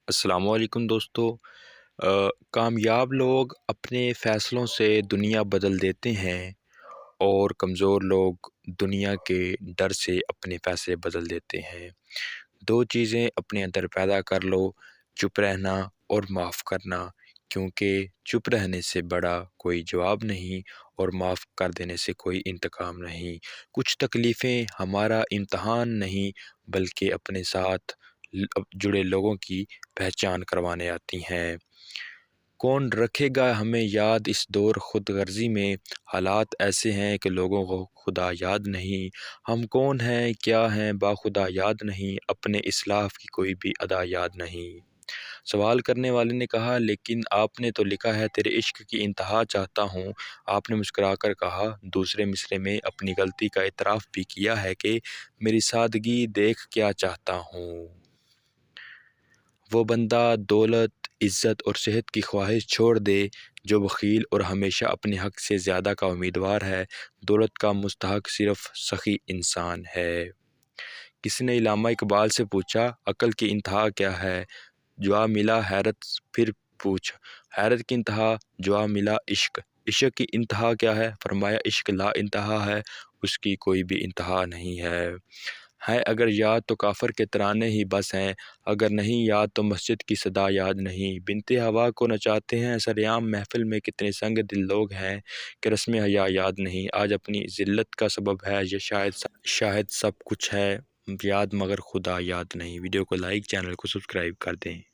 السلام علیکم دوستو۔ کامیاب لوگ اپنے فیصلوں سے دنیا بدل دیتے ہیں اور کمزور لوگ دنیا کے ڈر سے اپنے فیصلے بدل دیتے ہیں۔ دو چیزیں اپنے اندر پیدا کر لو، چپ رہنا اور معاف کرنا، کیونکہ چپ رہنے سے بڑا کوئی جواب نہیں اور معاف کر دینے سے کوئی انتقام نہیں۔ کچھ تکلیفیں ہمارا امتحان نہیں بلکہ اپنے ساتھ جڑے لوگوں کی پہچان کروانے آتی ہیں۔ کون رکھے گا ہمیں یاد اس دور خود غرضی میں؟ حالات ایسے ہیں کہ لوگوں کو خدا یاد نہیں۔ ہم کون ہیں، کیا ہیں، باخدا یاد نہیں، اپنے اسلاف کی کوئی بھی ادا یاد نہیں۔ سوال کرنے والے نے کہا، لیکن آپ نے تو لکھا ہے تیرے عشق کی انتہا چاہتا ہوں۔ آپ نے مسکرا کر کہا، دوسرے مصرعے میں اپنی غلطی کا اعتراف بھی کیا ہے کہ میری سادگی دیکھ کیا چاہتا ہوں۔ وہ بندہ دولت، عزت اور صحت کی خواہش چھوڑ دے جو بخیل اور ہمیشہ اپنے حق سے زیادہ کا امیدوار ہے۔ دولت کا مستحق صرف سخی انسان ہے۔ کسی نے علامہ اقبال سے پوچھا، عقل کی انتہا کیا ہے؟ جواب ملا، حیرت۔ پھر پوچھ، حیرت کی انتہا؟ جواب ملا، عشق۔ عشق کی انتہا کیا ہے؟ فرمایا، عشق لا انتہا ہے، اس کی کوئی بھی انتہا نہیں ہے۔ اگر یاد تو کافر کے ترانے ہی بس ہیں، اگر نہیں یاد تو مسجد کی صدا یاد نہیں۔ بنتے ہوا کو نچاتے ہیں سرعام محفل میں، کتنے سنگ دل لوگ ہیں کہ رسم حیا یاد نہیں۔ آج اپنی ذلت کا سبب ہے یہ شاید سب کچھ ہے یاد مگر خدا یاد نہیں۔ ویڈیو کو لائک، چینل کو سبسکرائب کر دیں۔